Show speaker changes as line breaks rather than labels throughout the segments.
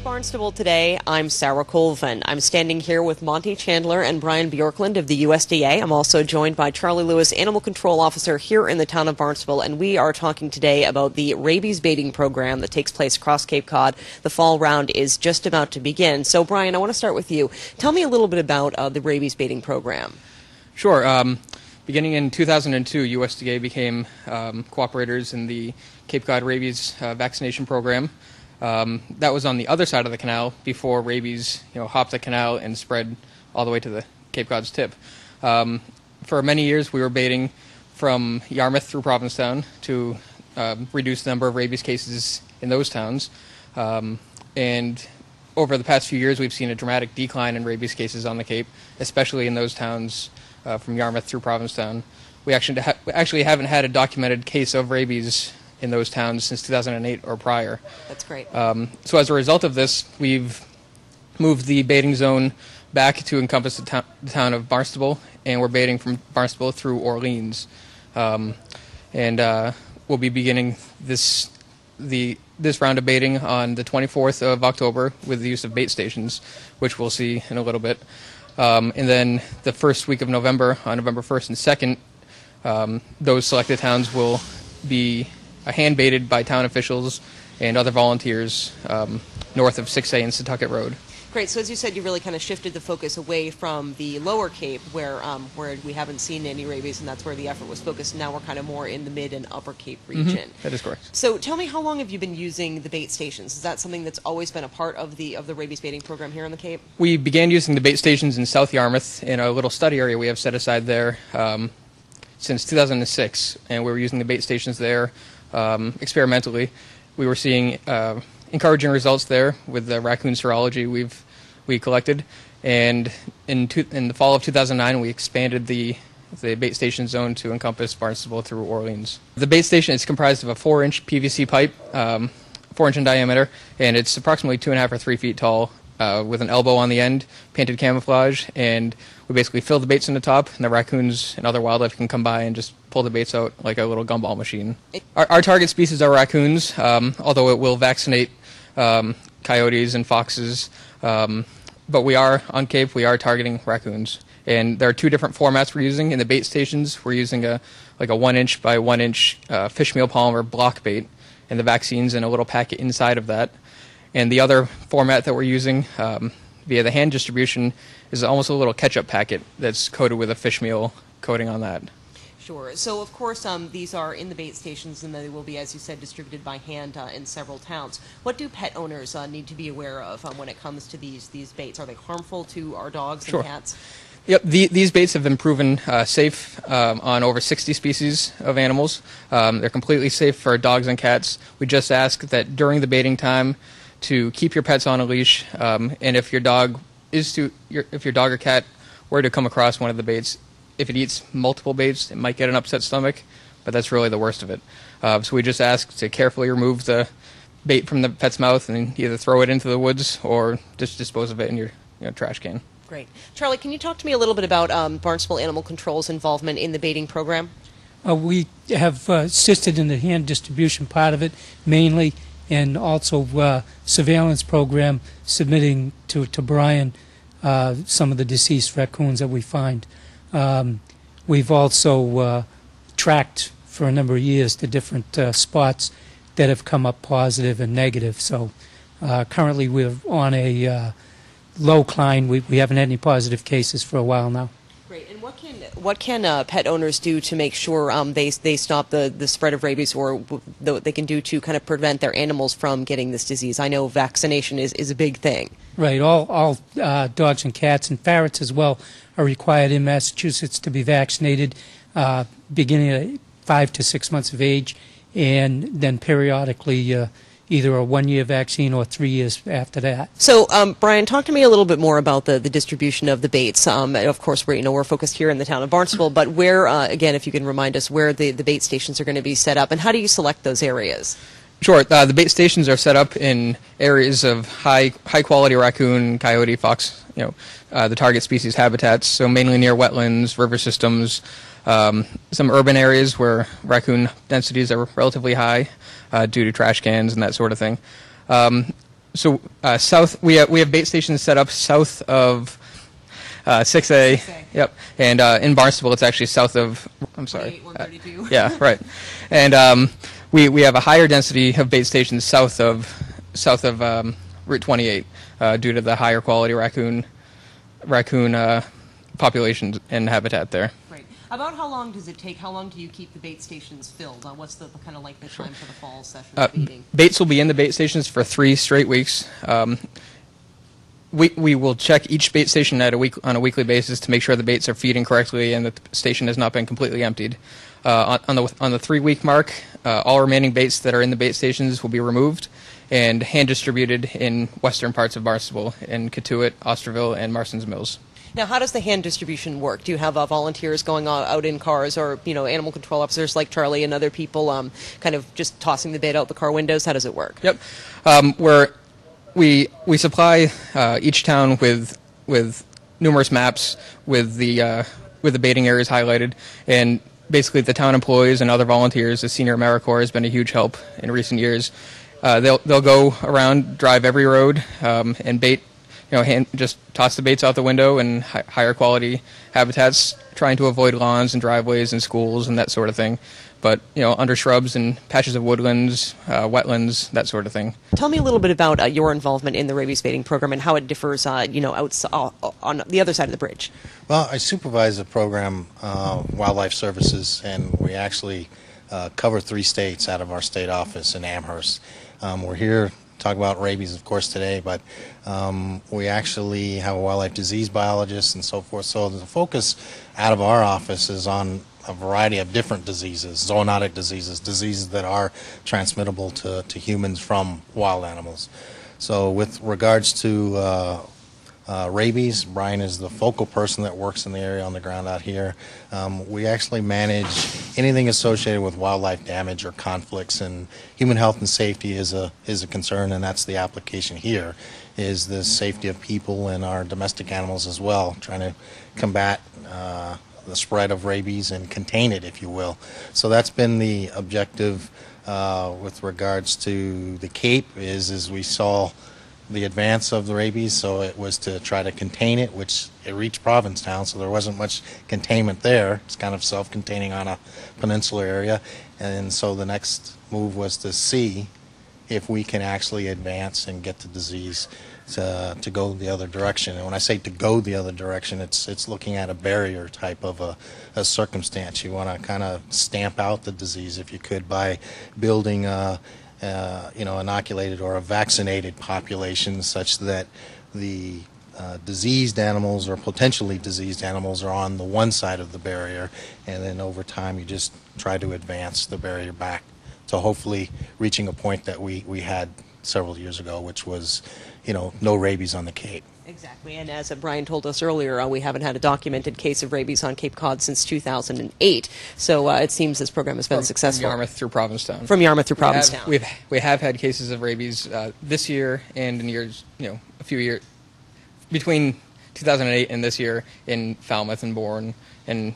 With Barnstable Today, I'm Sarah Colvin. I'm standing here with Monty Chandler and Brian Bjorklund of the USDA. I'm also joined by Charlie Lewis, Animal Control Officer here in the town of Barnstable, and we are talking today about the rabies baiting program that takes place across Cape Cod. The fall round is just about to begin. So, Brian, I want to start with you. Tell me a little bit about the rabies baiting program.
Sure. Beginning in 2002, USDA became cooperators in the Cape Cod rabies vaccination program. That was on the other side of the canal before rabies, hopped the canal and spread all the way to the Cape Cod's tip. For many years, we were baiting from Yarmouth through Provincetown to reduce the number of rabies cases in those towns. And over the past few years, we've seen a dramatic decline in rabies cases on the Cape, especially in those towns from Yarmouth through Provincetown. We actually haven't had a documented case of rabies in those towns since 2008 or prior.
That's great.
So as a result of this, we've moved the baiting zone back to encompass the town of Barnstable, and we're baiting from Barnstable through Orleans. We'll be beginning this round of baiting on the 24th of October with the use of bait stations, which we'll see in a little bit. And then the first week of November, on November 1st and 2nd, those selected towns will be hand-baited by town officials and other volunteers north of 6A and Setauket Road.
Great. So as you said, you really kind of shifted the focus away from the lower Cape where we haven't seen any rabies, and that's where the effort was focused. Now we're kind of more in the mid and upper Cape region.
That is correct.
So tell me, how long have you been using the bait stations? Is that something that's always been a part of the rabies baiting program here on the Cape?
We began using the bait stations in South Yarmouth in a little study area we have set aside there since 2006, and we were using the bait stations there experimentally. We were seeing encouraging results there with the raccoon serology we collected, and in the fall of 2009 we expanded the bait station zone to encompass Barnstable through Orleans. The bait station is comprised of a 4-inch PVC pipe, 4-inch in diameter, and it's approximately 2.5 or 3 feet tall, with an elbow on the end, painted camouflage, and we basically fill the baits in the top, and the raccoons and other wildlife can come by and just pull the baits out like a little gumball machine. Our target species are raccoons, although it will vaccinate coyotes and foxes, but we are, on Cape, we are targeting raccoons. And there are two different formats we're using. In the bait stations, we're using a 1-inch by 1-inch fish meal polymer block bait, and the vaccine's in a little packet inside of that. And the other format that we're using via the hand distribution is almost a little ketchup packet that's coated with a fish meal coating on that.
Sure. So, of course, these are in the bait stations, and they will be, as you said, distributed by hand in several towns. What do pet owners need to be aware of when it comes to these baits? Are they harmful to our dogs and cats?
Yep, these baits have been proven safe on over 60 species of animals. They're completely safe for dogs and cats. We just ask that during the baiting time to keep your pets on a leash, and if your dog or cat were to come across one of the baits, if it eats multiple baits, it might get an upset stomach, but that's really the worst of it. So we just ask to carefully remove the bait from the pet's mouth and either throw it into the woods or just dispose of it in your trash can.
Great. Charlie, can you talk to me a little bit about Barnstable Animal Control's involvement in the baiting program?
We have assisted in the hand distribution part of it mainly, and also surveillance program, submitting to Brian some of the deceased raccoons that we find. We've also tracked for a number of years the different spots that have come up positive and negative. So currently we're on a low climb. We haven't had any positive cases for a while now.
Great. And what can pet owners do to make sure they stop the spread of rabies, or what they can do to kind of prevent their animals from getting this disease? I know vaccination is a big thing.
Right. All dogs and cats and ferrets as well are required in Massachusetts to be vaccinated beginning at 5 to 6 months of age, and then periodically either a 1-year vaccine or 3 years after that.
So, Brian, talk to me a little bit more about the distribution of the baits. Of course, we're focused here in the town of Barnstable, but where, again, if you can remind us where the bait stations are going to be set up, and how do you select those areas?
Sure. The bait stations are set up in areas of high quality raccoon, coyote, fox, the target species habitats. So mainly near wetlands, river systems, some urban areas where raccoon densities are relatively high due to trash cans and that sort of thing. South, we have bait stations set up south of 6A.
6A.
Yep. And in Barnstable, it's actually south of. I'm sorry.
132.
Yeah, right. And we have a higher density of bait stations south of Route 28 due to the higher quality raccoon populations and habitat there.
Right. About how long does it take? How long do you keep the bait stations filled? What's the kind of length of time for the fall session of baiting?
Baits will be in the bait stations for 3 straight weeks. We will check each bait station on a weekly basis to make sure the baits are feeding correctly and that the station has not been completely emptied. On the 3-week mark, all remaining baits that are in the bait stations will be removed and hand distributed in western parts of Barnstable, in Cotuit, Osterville, and Marston's Mills.
Now, how does the hand distribution work? Do you have volunteers going out in cars, or animal control officers like Charlie and other people kind of just tossing the bait out the car windows? How does it work?
Yep, we supply each town with numerous maps with the baiting areas highlighted, and basically the town employees and other volunteers. The Senior AmeriCorps has been a huge help in recent years. They'll go around, drive every road, and bait. Just toss the baits out the window in higher quality habitats, trying to avoid lawns and driveways and schools and that sort of thing. But, under shrubs and patches of woodlands, wetlands, that sort of thing.
Tell me a little bit about your involvement in the rabies baiting program and how it differs, on the other side of the bridge.
Well, I supervise the program, Wildlife Services, and we actually cover 3 states out of our state office in Amherst. We're here talk about rabies, of course, today, but we actually have a wildlife disease biologist and so forth. So the focus out of our office is on a variety of different diseases, zoonotic diseases that are transmittable to humans from wild animals. So with regards to rabies, Brian is the focal person that works in the area on the ground out here. We actually manage anything associated with wildlife damage or conflicts, and human health and safety is a concern, and that's the application here, is the safety of people and our domestic animals as well, trying to combat the spread of rabies and contain it, if you will. So that's been the objective with regards to the Cape, is we saw the advance of the rabies, so it was to try to contain it, which it reached Provincetown, so there wasn't much containment there. It's kind of self-containing on a peninsular area, and so the next move was to see if we can actually advance and get the disease to go the other direction. And when I say to go the other direction, it's looking at a barrier type of a circumstance. You want to kind of stamp out the disease, if you could, by building inoculated or a vaccinated population, such that the diseased animals or potentially diseased animals are on the one side of the barrier, and then over time you just try to advance the barrier back to hopefully reaching a point that we had several years ago, which was, no rabies on the Cape.
Exactly, and as Brian told us earlier, we haven't had a documented case of rabies on Cape Cod since 2008. So it seems this program has been successful.
From Yarmouth through Provincetown.
From Yarmouth through Provincetown.
We have had cases of rabies this year and in years, a few years between 2008 and this year in Falmouth and Bourne, and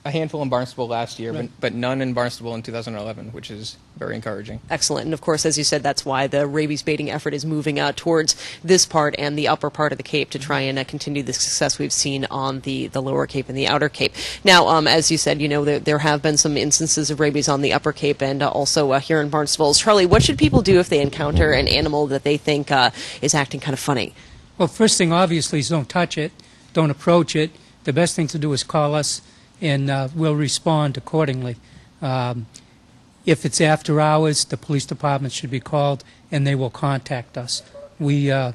a handful in Barnstable last year,
Right.
but none in Barnstable in 2011, which is very encouraging.
Excellent. And of course, as you said, that's why the rabies baiting effort is moving towards this part and the upper part of the Cape to try and continue the success we've seen on the lower Cape and the outer Cape. Now, as you said, there have been some instances of rabies on the upper Cape and also here in Barnstable. Charlie, what should people do if they encounter an animal that they think is acting kind of funny?
Well, first thing, obviously, is don't touch it, don't approach it. The best thing to do is call us, and we'll respond accordingly. If it's after hours, the police department should be called, and they will contact us. We have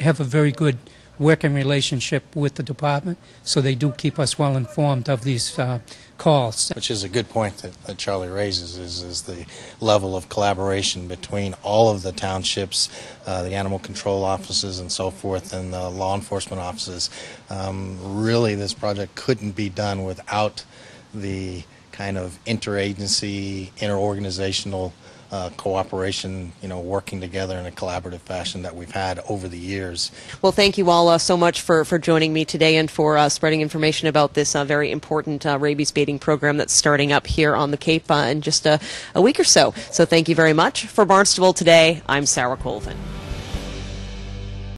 a very good working relationship with the department, so they do keep us well informed of these calls.
Which is a good point that Charlie raises, is the level of collaboration between all of the townships, the animal control offices and so forth, and the law enforcement offices. Really, this project couldn't be done without the kind of interagency, interorganizational cooperation, working together in a collaborative fashion that we've had over the years.
Well, thank you all so much for joining me today and for spreading information about this very important rabies baiting program that's starting up here on the Cape in just a week or so. So thank you very much. For Barnstable Today, I'm Sarah Colvin.